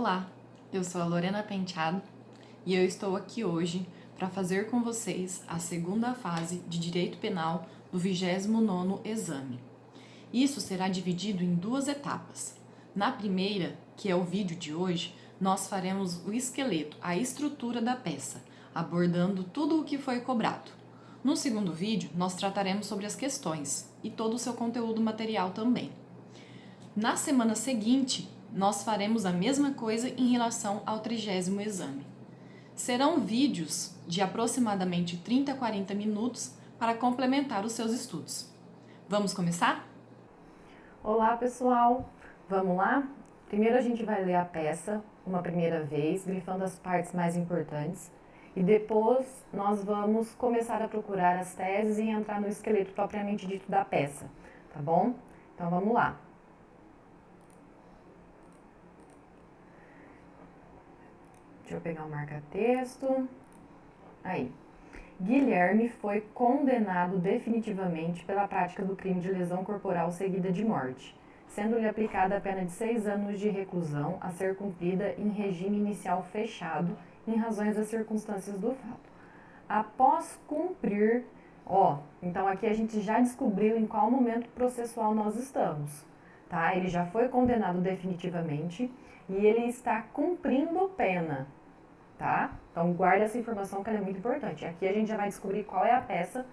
Olá, eu sou a Lorena Penteado e eu estou aqui hoje para fazer com vocês a segunda fase de Direito Penal do 29º exame. Isso será dividido em duas etapas. Na primeira, que é o vídeo de hoje, nós faremos o esqueleto, a estrutura da peça, abordando tudo o que foi cobrado. No segundo vídeo, nós trataremos sobre as questões e todo o seu conteúdo material também. Na semana seguinte, nós faremos a mesma coisa em relação ao 30º exame. Serão vídeos de aproximadamente 30 a 40 minutos para complementar os seus estudos. Vamos começar? Olá, pessoal! Vamos lá? Primeiro a gente vai ler a peça uma primeira vez, grifando as partes mais importantes, e depois nós vamos começar a procurar as teses e entrar no esqueleto propriamente dito da peça, tá bom? Então vamos lá. Deixa eu pegar o marca-texto. Aí. Guilherme foi condenado definitivamente pela prática do crime de lesão corporal seguida de morte, sendo-lhe aplicada a pena de 6 anos de reclusão a ser cumprida em regime inicial fechado em razões das circunstâncias do fato. Após cumprir, então aqui a gente já descobriu em qual momento processual nós estamos, tá? Ele já foi condenado definitivamente e ele está cumprindo pena, tá? Então guarda essa informação que ela é muito importante. Aqui a gente já vai descobrir qual é a peça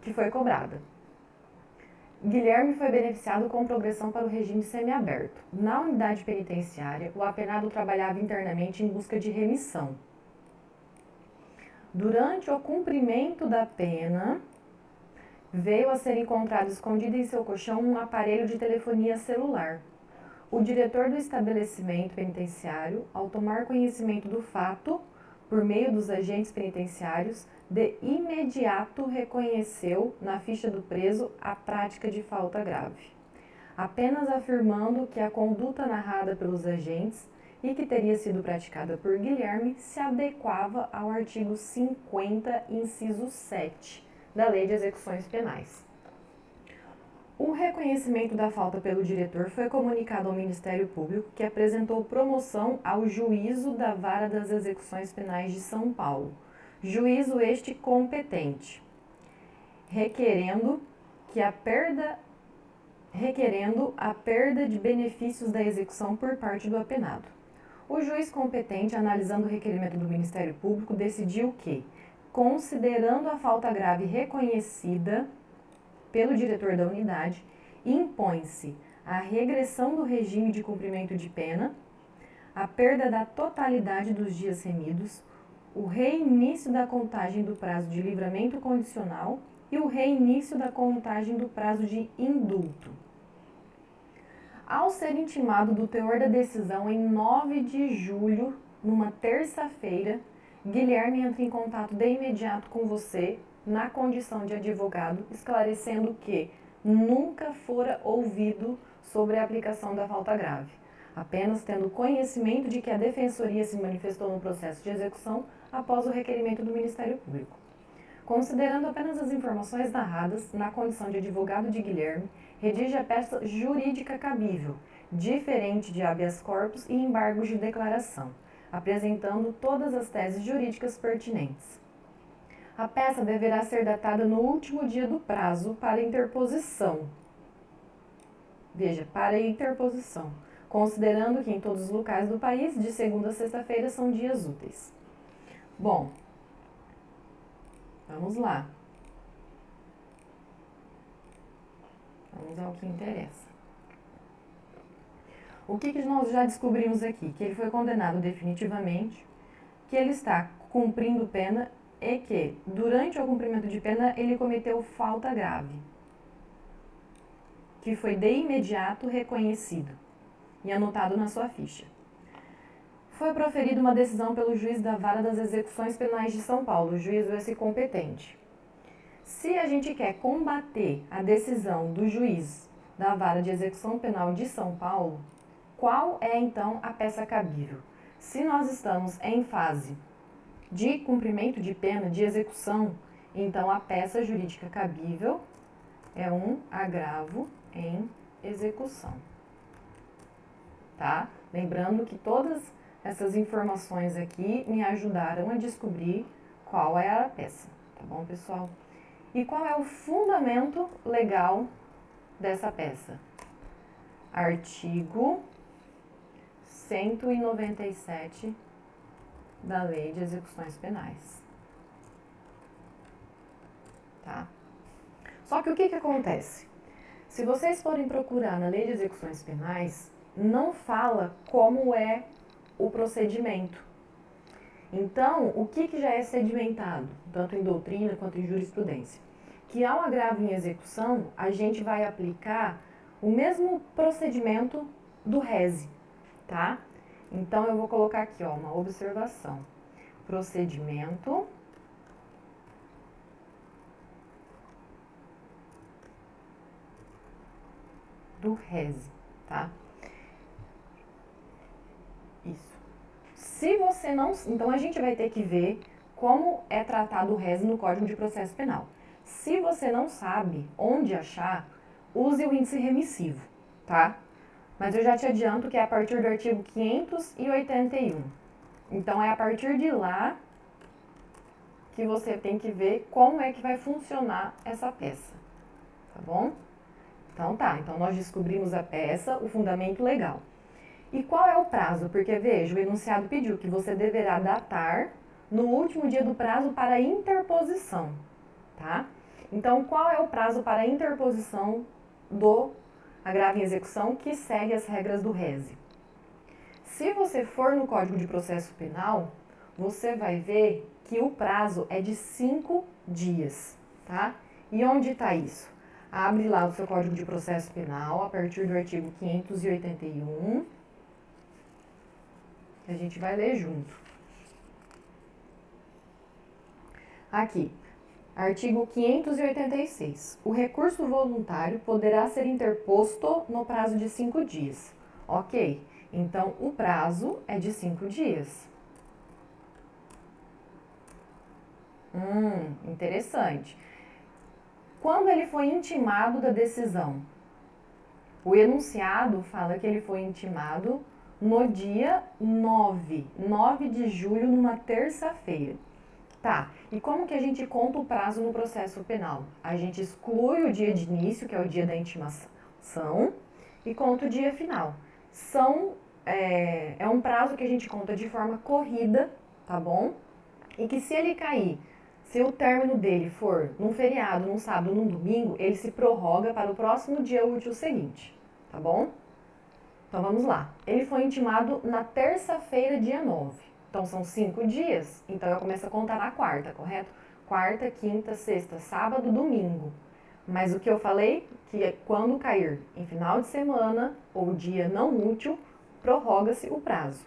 que foi cobrada. Guilherme foi beneficiado com progressão para o regime semiaberto. Na unidade penitenciária, o apenado trabalhava internamente em busca de remissão. Durante o cumprimento da pena, veio a ser encontrado escondido em seu colchão um aparelho de telefonia celular. O diretor do estabelecimento penitenciário, ao tomar conhecimento do fato, por meio dos agentes penitenciários, de imediato reconheceu na ficha do preso a prática de falta grave, apenas afirmando que a conduta narrada pelos agentes e que teria sido praticada por Guilherme se adequava ao artigo 50, inciso 7 da Lei de Execuções Penais. O reconhecimento da falta pelo diretor foi comunicado ao Ministério Público, que apresentou promoção ao Juízo da Vara das Execuções Penais de São Paulo, juízo este competente, requerendo a perda de benefícios da execução por parte do apenado. O juiz competente, analisando o requerimento do Ministério Público, decidiu que, considerando a falta grave reconhecida pelo diretor da unidade, impõe-se a regressão do regime de cumprimento de pena, a perda da totalidade dos dias remidos, o reinício da contagem do prazo de livramento condicional e o reinício da contagem do prazo de indulto. Ao ser intimado do teor da decisão em 9 de julho, numa terça-feira, Guilherme entra em contato de imediato com você, na condição de advogado, esclarecendo que nunca fora ouvido sobre a aplicação da falta grave, apenas tendo conhecimento de que a Defensoria se manifestou no processo de execução após o requerimento do Ministério Público. Considerando apenas as informações narradas, na condição de advogado de Guilherme, redige a peça jurídica cabível, diferente de habeas corpus e embargos de declaração, apresentando todas as teses jurídicas pertinentes. A peça deverá ser datada no último dia do prazo para interposição. Veja, para interposição, considerando que em todos os locais do país, de segunda a sexta-feira, são dias úteis. Bom, vamos lá. Vamos ao que interessa. O que nós já descobrimos aqui? Que ele foi condenado definitivamente, que ele está cumprindo pena e que, durante o cumprimento de pena, ele cometeu falta grave, que foi de imediato reconhecido e anotado na sua ficha. Foi proferida uma decisão pelo juiz da Vara das Execuções Penais de São Paulo, juízo esse competente. Se a gente quer combater a decisão do juiz da Vara de Execução Penal de São Paulo, qual é então a peça cabível? Se nós estamos em fase de cumprimento de pena, de execução, então a peça jurídica cabível é um agravo em execução. tá? Lembrando que todas essas informações aqui me ajudaram a descobrir qual é a peça, tá bom, pessoal? E qual é o fundamento legal dessa peça? Artigo 197 da Lei de Execuções Penais. Tá? Só que o que acontece? Se vocês forem procurar na Lei de Execuções Penais, não fala como é o procedimento. Então, o que já é sedimentado, tanto em doutrina quanto em jurisprudência? Que ao agravo em execução, a gente vai aplicar o mesmo procedimento do rese, tá? Então, eu vou colocar aqui, ó, uma observação. Procedimento do rese, tá? Isso. Se você não... Então, a gente vai ter que ver como é tratado o rese no Código de Processo Penal. Se você não sabe onde achar, use o índice remissivo, tá? Mas eu já te adianto que é a partir do artigo 581. Então, é a partir de lá que você tem que ver como é que vai funcionar essa peça, tá bom? Então, tá. Então, nós descobrimos a peça, o fundamento legal. E qual é o prazo? Porque, veja, o enunciado pediu que você deverá datar no último dia do prazo para interposição, tá? Então, qual é o prazo para interposição do agravo em execução que segue as regras do rese? Se você for no Código de Processo Penal, você vai ver que o prazo é de 5 dias, tá? E onde está isso? Abre lá o seu Código de Processo Penal, a partir do artigo 581, que a gente vai ler junto. Aqui, artigo 586. O recurso voluntário poderá ser interposto no prazo de 5 dias. Ok, então o prazo é de 5 dias. Interessante. Quando ele foi intimado da decisão? O enunciado fala que ele foi intimado no dia 9 de julho, numa terça-feira. Tá, e como que a gente conta o prazo no processo penal? A gente exclui o dia de início, que é o dia da intimação, e conta o dia final. É um prazo que a gente conta de forma corrida, tá bom? E que se ele cair, se o término dele for num feriado, num sábado, num domingo, ele se prorroga para o próximo dia útil seguinte, tá bom? Então vamos lá. Ele foi intimado na terça-feira, dia 9. Então são 5 dias, então eu começo a contar na quarta, correto? Quarta, quinta, sexta, sábado, domingo. Mas o que eu falei, que é quando cair em final de semana ou dia não útil, prorroga-se o prazo,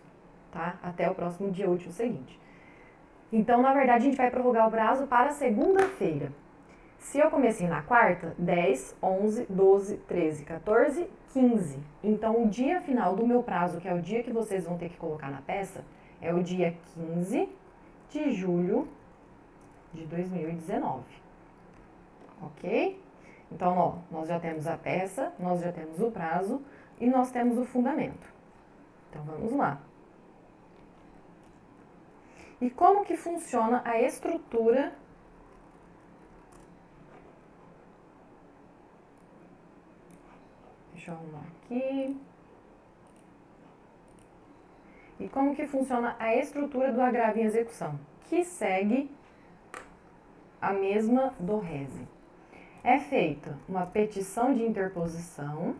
tá? Até o próximo dia útil seguinte. Então, na verdade, a gente vai prorrogar o prazo para segunda-feira. Se eu comecei na quarta, 10, 11, 12, 13, 14, 15. Então, o dia final do meu prazo, que é o dia que vocês vão ter que colocar na peça, é o dia 15 de julho de 2019. Ok? Então, ó, nós já temos a peça, nós já temos o prazo e nós temos o fundamento. Então, vamos lá. E como que funciona a estrutura Deixa eu arrumar aqui. E como que funciona a estrutura do agravo em execução? Que segue a mesma do rese. É feita uma petição de interposição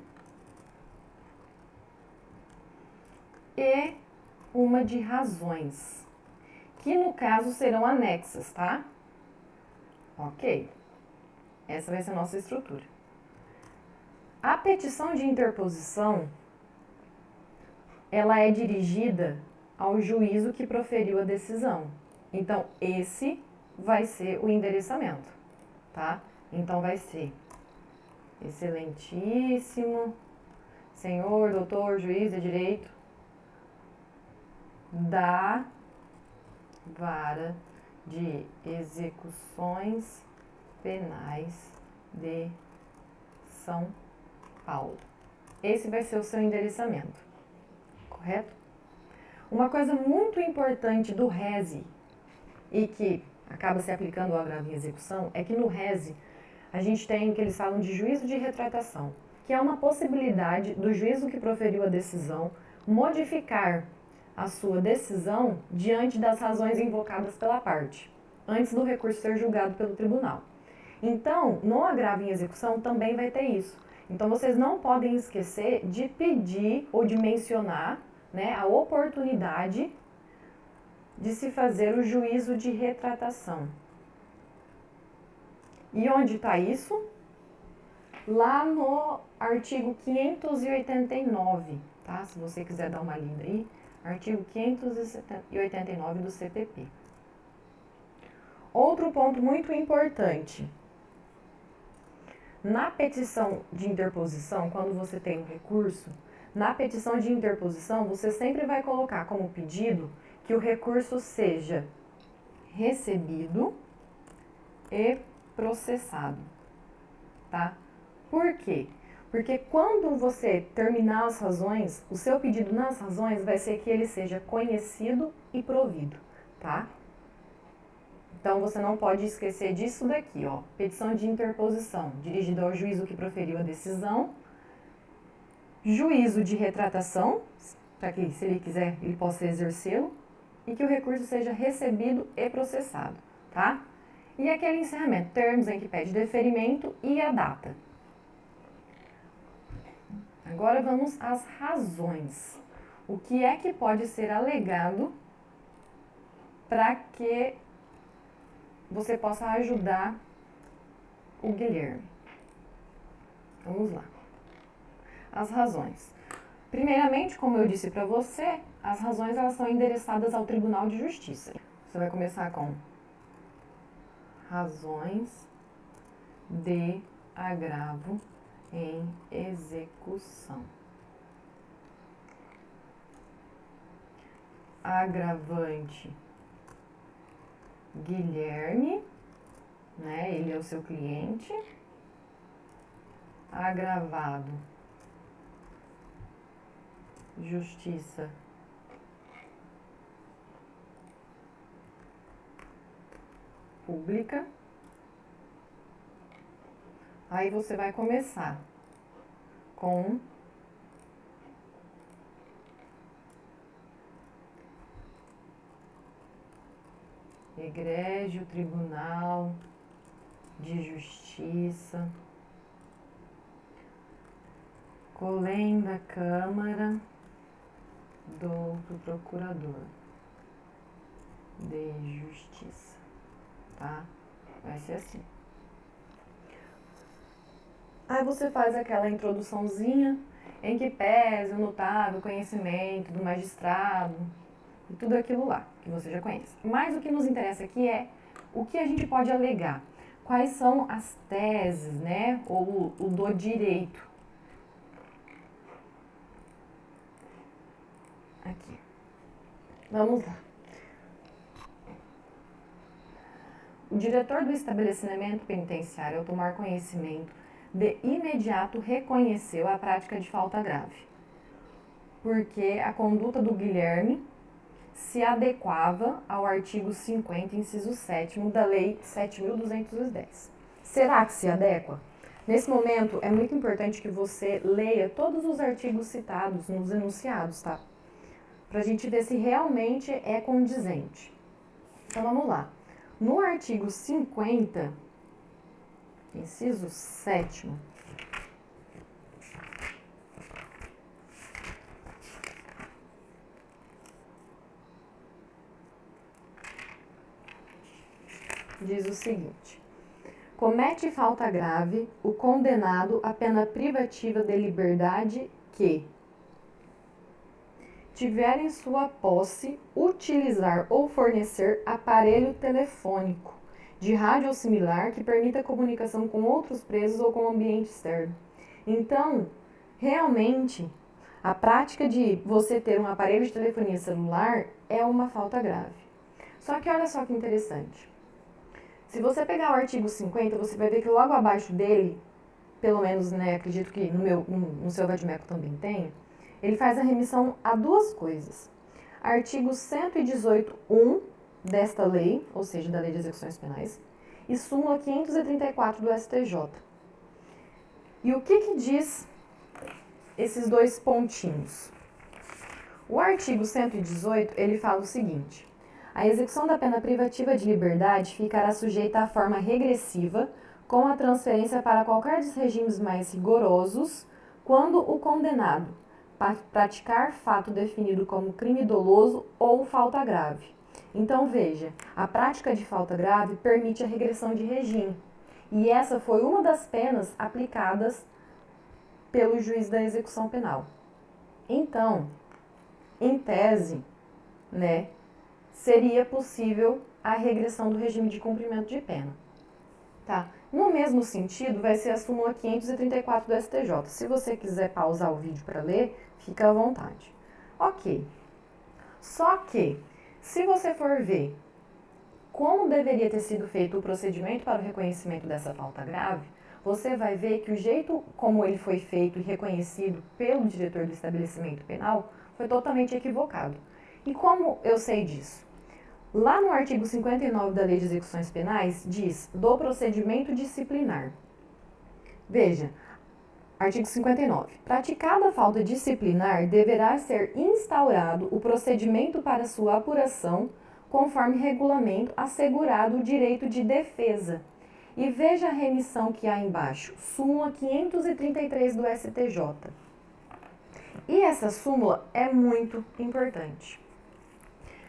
e uma de razões, que no caso serão anexas, tá? Ok. Essa vai ser a nossa estrutura. A petição de interposição, ela é dirigida ao juízo que proferiu a decisão. Então, esse vai ser o endereçamento, tá? Então, vai ser: excelentíssimo senhor, doutor, juiz de direito da Vara de Execuções Penais de São Paulo. Esse vai ser o seu endereçamento, correto? Uma coisa muito importante do RESE e que acaba se aplicando ao agravo em execução é que no RESE a gente tem o que eles falam de juízo de retratação, que é uma possibilidade do juízo que proferiu a decisão modificar a sua decisão diante das razões invocadas pela parte, antes do recurso ser julgado pelo tribunal. Então, no agravo em execução também vai ter isso. Então, vocês não podem esquecer de pedir ou de mencionar, né, a oportunidade de se fazer o juízo de retratação. E onde está isso? Lá no artigo 589, tá? Se você quiser dar uma lida aí, artigo 589 do CPP. Outro ponto muito importante. Na petição de interposição, quando você tem um recurso, na petição de interposição, você sempre vai colocar como pedido que o recurso seja recebido e processado, tá? Por quê? Porque quando você terminar as razões, o seu pedido nas razões vai ser que ele seja conhecido e provido, tá? Então, você não pode esquecer disso daqui, ó. Petição de interposição, dirigida ao juízo que proferiu a decisão. Juízo de retratação, para que, se ele quiser, ele possa exercê-lo. E que o recurso seja recebido e processado, tá? E aquele encerramento, termos em que pede deferimento e a data. Agora vamos às razões. O que é que pode ser alegado para que você possa ajudar o Guilherme? Vamos lá. As razões. Primeiramente, como eu disse para você, as razões elas são endereçadas ao Tribunal de Justiça. Você vai começar com razões de agravo em execução. Agravante Guilherme, né? Ele é o seu cliente. Agravado Justiça Pública. Aí você vai começar com Egrégio Tribunal de Justiça, Colém da Câmara do Procurador de Justiça, tá? Vai ser assim. Aí você faz aquela introduçãozinha em que pese o notável conhecimento do magistrado e tudo aquilo lá que você já conhece. Mas o que nos interessa aqui é o que a gente pode alegar. Quais são as teses, né? Ou o do direito. Aqui. Vamos lá. O diretor do estabelecimento penitenciário, ao tomar conhecimento, de imediato reconheceu a prática de falta grave, porque a conduta do Guilherme se adequava ao artigo 50, inciso 7º da Lei 7.210. Será que se adequa? Nesse momento, é muito importante que você leia todos os artigos citados nos enunciados, tá? Pra gente ver se realmente é condizente. Então, vamos lá. No artigo 50, inciso 7º, diz o seguinte: comete falta grave o condenado à pena privativa de liberdade que tiver em sua posse utilizar ou fornecer aparelho telefônico de rádio ou similar que permita comunicação com outros presos ou com o ambiente externo. Então, realmente, a prática de você ter um aparelho de telefonia celular é uma falta grave. Só que olha só que interessante. Se você pegar o artigo 50, você vai ver que logo abaixo dele, pelo menos, né, acredito que no seu vadimeco também tem, ele faz a remissão a duas coisas. Artigo 118.1 desta lei, ou seja, da Lei de Execuções Penais, e súmula 534 do STJ. E o que diz esses dois pontinhos? O artigo 118, ele fala o seguinte: a execução da pena privativa de liberdade ficará sujeita à forma regressiva, com a transferência para qualquer dos regimes mais rigorosos, quando o condenado praticar fato definido como crime doloso ou falta grave. Então, veja, a prática de falta grave permite a regressão de regime. E essa foi uma das penas aplicadas pelo juiz da execução penal. Então, em tese, né, seria possível a regressão do regime de cumprimento de pena. Tá? No mesmo sentido, vai ser a súmula 534 do STJ. Se você quiser pausar o vídeo para ler, fica à vontade. Ok. Só que, se você for ver como deveria ter sido feito o procedimento para o reconhecimento dessa falta grave, você vai ver que o jeito como ele foi feito e reconhecido pelo diretor do estabelecimento penal foi totalmente equivocado. E como eu sei disso? Lá no artigo 59 da Lei de Execuções Penais, diz do procedimento disciplinar. Veja, artigo 59. Praticada a falta disciplinar, deverá ser instaurado o procedimento para sua apuração, conforme regulamento, assegurado o direito de defesa. E veja a remissão que há embaixo, súmula 533 do STJ. E essa súmula é muito importante.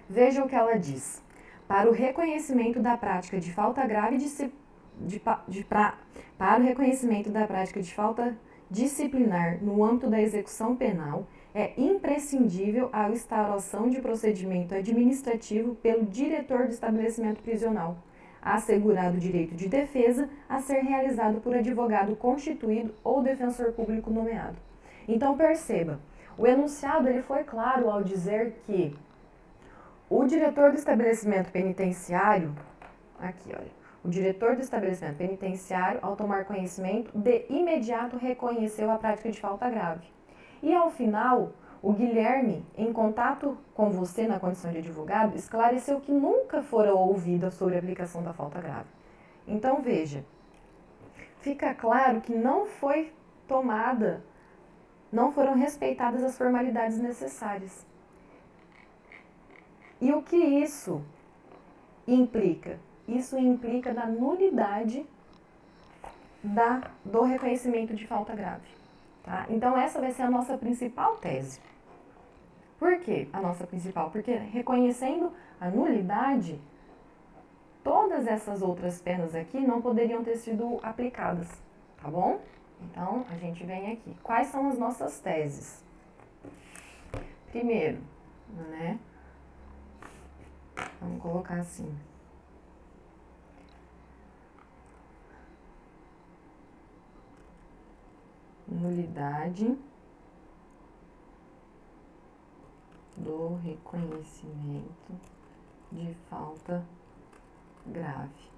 Veja o que ela diz. Para o reconhecimento da prática de falta grave para o reconhecimento da prática de falta disciplinar no âmbito da execução penal, é imprescindível a instauração de procedimento administrativo pelo diretor do estabelecimento prisional, assegurado o direito de defesa a ser realizado por advogado constituído ou defensor público nomeado. Então perceba, o enunciado ele foi claro ao dizer que o diretor do estabelecimento penitenciário, aqui olha, o diretor do estabelecimento penitenciário, ao tomar conhecimento, de imediato reconheceu a prática de falta grave. E ao final, o Guilherme, em contato com você na condição de advogado, esclareceu que nunca fora ouvida sobre a aplicação da falta grave. Então veja, fica claro que não foram respeitadas as formalidades necessárias. E o que isso implica? Isso implica na nulidade do reconhecimento de falta grave. Tá? Então, essa vai ser a nossa principal tese. Por quê a nossa principal? Porque reconhecendo a nulidade, todas essas outras penas aqui não poderiam ter sido aplicadas. Tá bom? Então, a gente vem aqui. Quais são as nossas teses? Primeiro, né? Vamos colocar assim. Nulidade do reconhecimento de falta grave.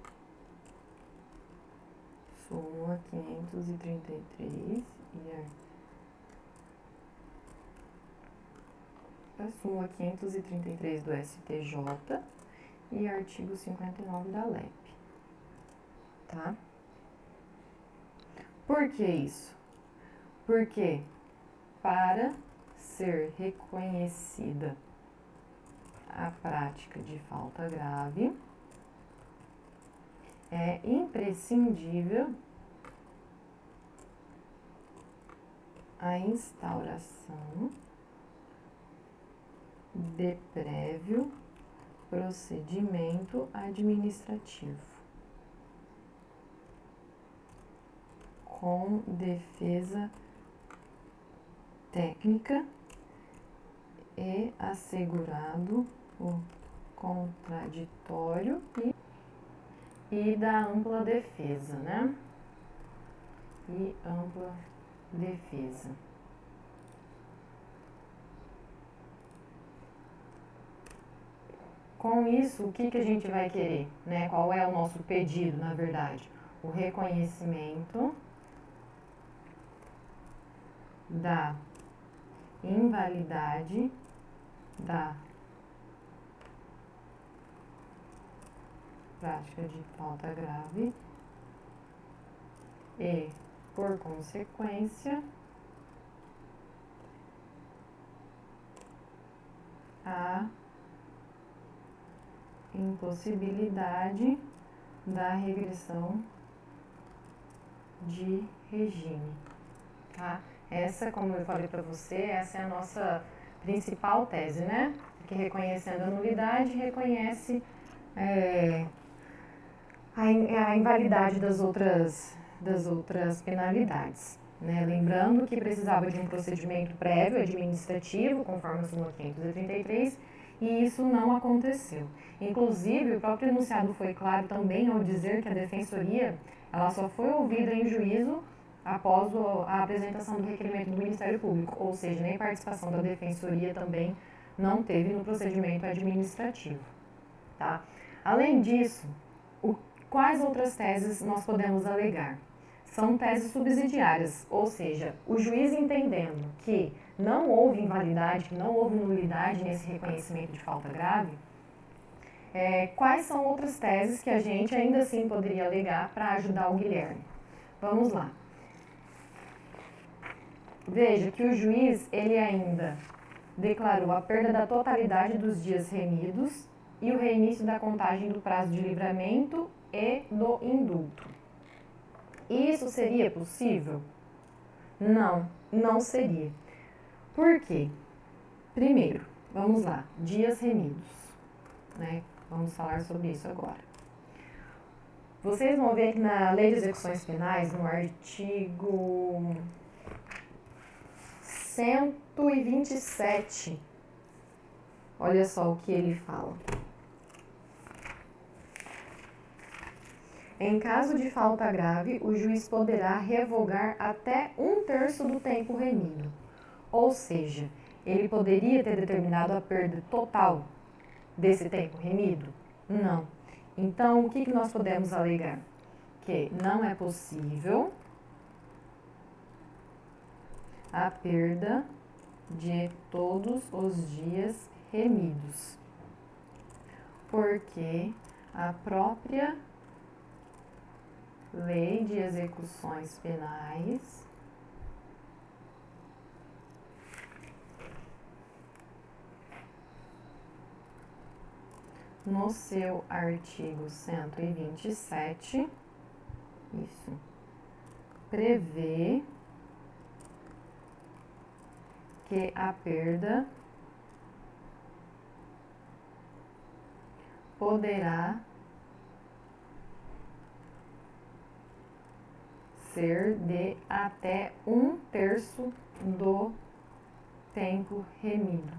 Súmula 533 e a súmula 533 do STJ e artigo 59 da LEP. Tá? Por que isso? Porque para ser reconhecida a prática de falta grave, é imprescindível a instauração de prévio procedimento administrativo com defesa técnica e assegurado o contraditório e da ampla defesa, né? E ampla defesa. Com isso, o que a gente vai querer, né? Qual é o nosso pedido, na verdade? O reconhecimento da invalidade da prática de falta grave e, por consequência, a impossibilidade da regressão de regime, tá? Essa, como eu falei para você, essa é a nossa principal tese, né? Que reconhecendo a nulidade, reconhece a invalidade das outras penalidades, né? Lembrando que precisava de um procedimento prévio administrativo, conforme a súmula 533, e isso não aconteceu. Inclusive, o próprio enunciado foi claro também ao dizer que a defensoria ela só foi ouvida em juízo após a apresentação do requerimento do Ministério Público, ou seja, nem participação da defensoria também não teve no procedimento administrativo, tá? Além disso, quais outras teses nós podemos alegar? São teses subsidiárias, ou seja, o juiz entendendo que não houve invalidade, que não houve nulidade nesse reconhecimento de falta grave, quais são outras teses que a gente ainda assim poderia alegar para ajudar o Guilherme? Vamos lá. Veja que o juiz, ele ainda declarou a perda da totalidade dos dias remidos e o reinício da contagem do prazo de livramento e do indulto. Isso seria possível? Não, não seria. Por quê? Primeiro, vamos lá, dias remidos, né? Vamos falar sobre isso agora. Vocês vão ver que na Lei de Execuções Penais, no artigo 127, olha só o que ele fala. Em caso de falta grave, o juiz poderá revogar até 1/3 do tempo remido. Ou seja, ele poderia ter determinado a perda total desse tempo remido? Não. Então, o que nós podemos alegar? Que não é possível a perda de todos os dias remidos, porque a própria Lei de Execuções Penais no seu artigo 127, isso, prevê que a perda poderá ser de até 1/3 do tempo remido.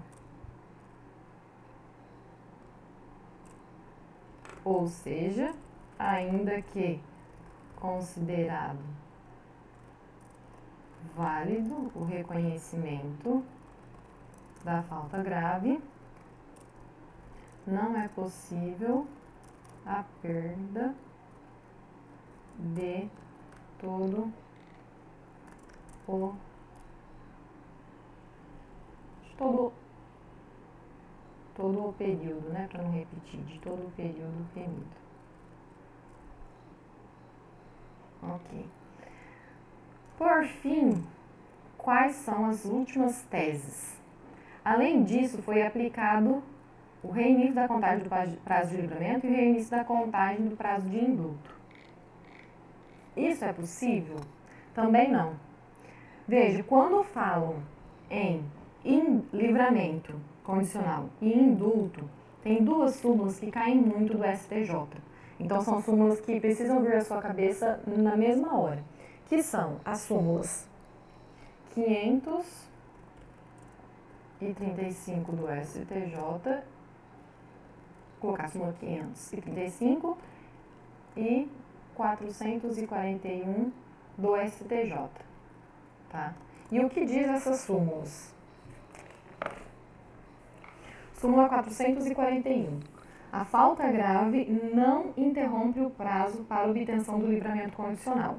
Ou seja, ainda que considerado válido o reconhecimento da falta grave, não é possível a perda de todo o período, né, para não repetir, de todo o período remido. Ok. Por fim, quais são as últimas teses? Além disso, foi aplicado o reinício da contagem do prazo de livramento e o reinício da contagem do prazo de indulto. Isso é possível? Também não. Veja, quando falam em livramento condicional e indulto, tem duas súmulas que caem muito do STJ. Então, são súmulas que precisam vir à sua cabeça na mesma hora, que são as súmulas 535 do STJ, colocar a súmula 535 e 441 do STJ, tá? E o que diz essas súmulas? Súmula 441. A falta grave não interrompe o prazo para obtenção do livramento condicional.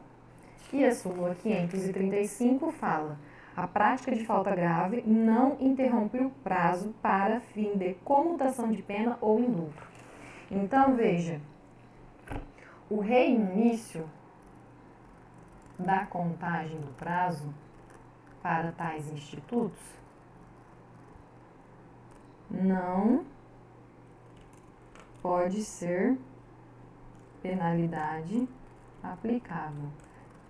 E a súmula 535 fala: a prática de falta grave não interrompe o prazo para fim de comutação de pena ou indulto. Então, veja, o reinício da contagem do prazo para tais institutos não pode ser penalidade aplicável.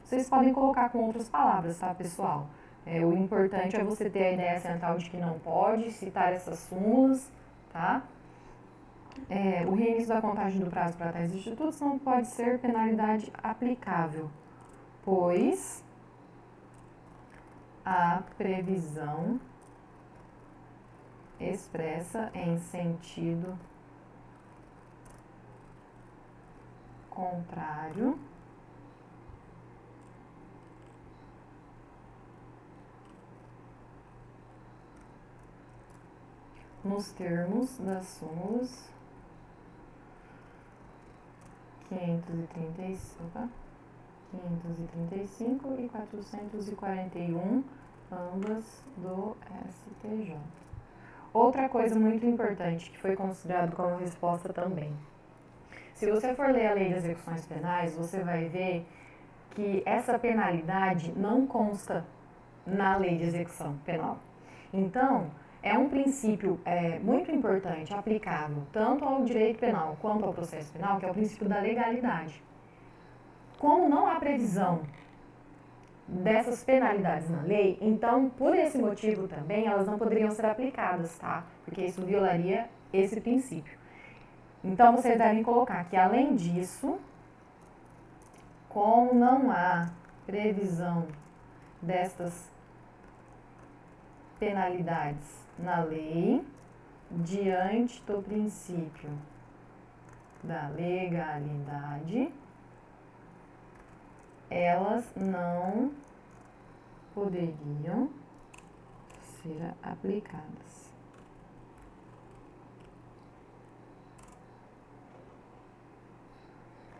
Vocês podem colocar com outras palavras, tá, pessoal? O importante é você ter a ideia central de que não pode citar essas súmulas, tá? O reinício da contagem do prazo para tais institutos não pode ser penalidade aplicável, pois a previsão expressa em sentido contrário nos termos das súmulas 535 e 441, ambas do STJ. Outra coisa muito importante que foi considerado como resposta também. Se você for ler a Lei de Execuções Penais, você vai ver que essa penalidade não consta na Lei de Execução Penal. Então, é um princípio muito importante, aplicável tanto ao direito penal quanto ao processo penal, que é o princípio da legalidade. Como não há previsão dessas penalidades na lei, então, por esse motivo também, elas não poderiam ser aplicadas, tá? Porque isso violaria esse princípio. Então, vocês devem colocar que, além disso, como não há previsão destas penalidades na lei, diante do princípio da legalidade, elas não poderiam ser aplicadas.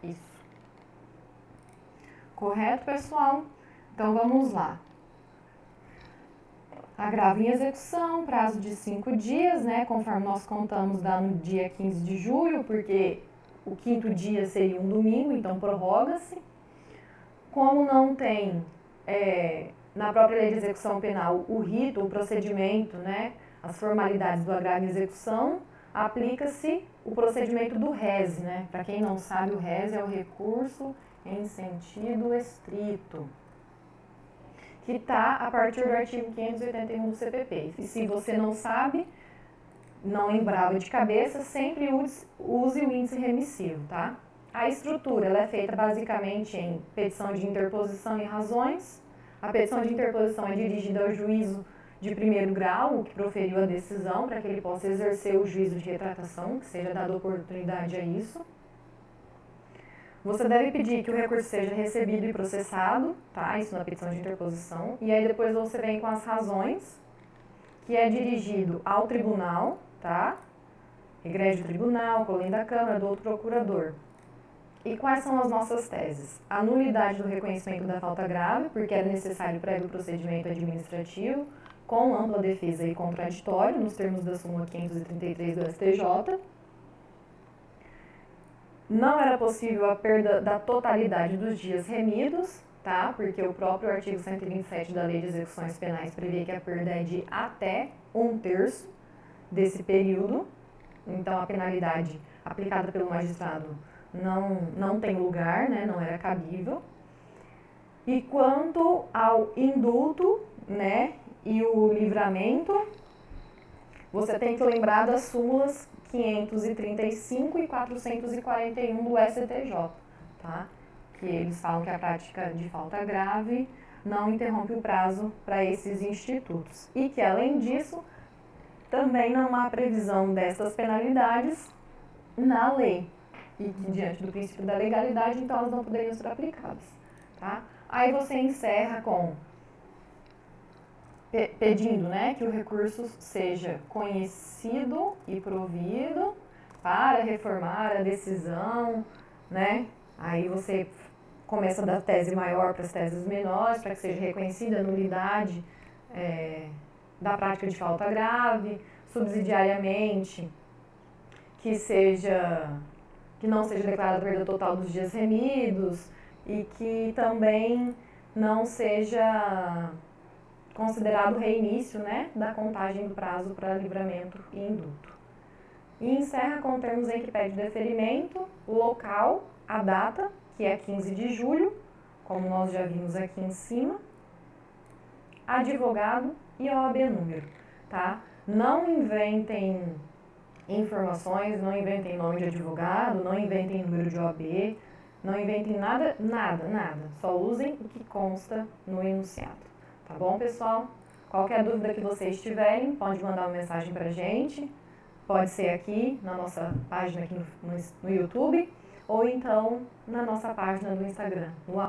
Isso. Correto, pessoal? Então, vamos lá. Agravo em execução, prazo de 5 dias, né? Conforme nós contamos, dá no dia 15 de julho, porque o 5º dia seria um domingo, então prorroga-se. Como não tem na própria lei de execução penal o rito, o procedimento, né? As formalidades do agravo em execução, aplica-se o procedimento do RES, né? Para quem não sabe, o RES é o recurso em sentido estrito, que está a partir do artigo 581 do CPP. E se você não sabe, não lembrava de cabeça, sempre use o índice remissivo, tá? A estrutura ela é feita basicamente em petição de interposição e razões. A petição de interposição é dirigida ao juízo de primeiro grau, o que proferiu a decisão, para que ele possa exercer o juízo de retratação, que seja dada oportunidade a isso. Você deve pedir que o recurso seja recebido e processado, tá? Isso na petição de interposição. E aí depois você vem com as razões, que é dirigido ao tribunal, tá? Egrégio tribunal, colém da Câmara, do outro procurador. E quais são as nossas teses? A nulidade do reconhecimento da falta grave, porque era necessário prévio procedimento administrativo, com ampla defesa e contraditório, nos termos da súmula 533 do STJ. Não era possível a perda da totalidade dos dias remidos, tá? Porque o próprio artigo 127 da Lei de Execuções Penais prevê que a perda é de até 1/3 desse período. Então, a penalidade aplicada pelo magistrado não tem lugar, né? Não era cabível. E quanto ao indulto, né? E o livramento, você tem que lembrar das súmulas 535 e 441 do STJ, tá? Que eles falam que a prática de falta grave não interrompe o prazo para esses institutos. E que, além disso, também não há previsão dessas penalidades na lei. E que, diante do princípio da legalidade, então elas não poderiam ser aplicadas, tá? Aí você encerra com pedindo, né, que o recurso seja conhecido e provido para reformar a decisão, né? Aí você começa da tese maior para as teses menores, para que seja reconhecida a nulidade da prática de falta grave, subsidiariamente, que não seja declarada perda total dos dias remidos e que também não seja considerado reinício, né, da contagem do prazo para livramento e indulto. E encerra com termos em que pede deferimento, o local, a data, que é 15 de julho, como nós já vimos aqui em cima, advogado e OAB número, tá? Não inventem informações, não inventem nome de advogado, não inventem número de OAB, não inventem nada. Só usem o que consta no enunciado. Tá bom, pessoal? Qualquer dúvida que vocês tiverem, pode mandar uma mensagem pra gente. Pode ser aqui na nossa página aqui no YouTube ou então na nossa página do Instagram,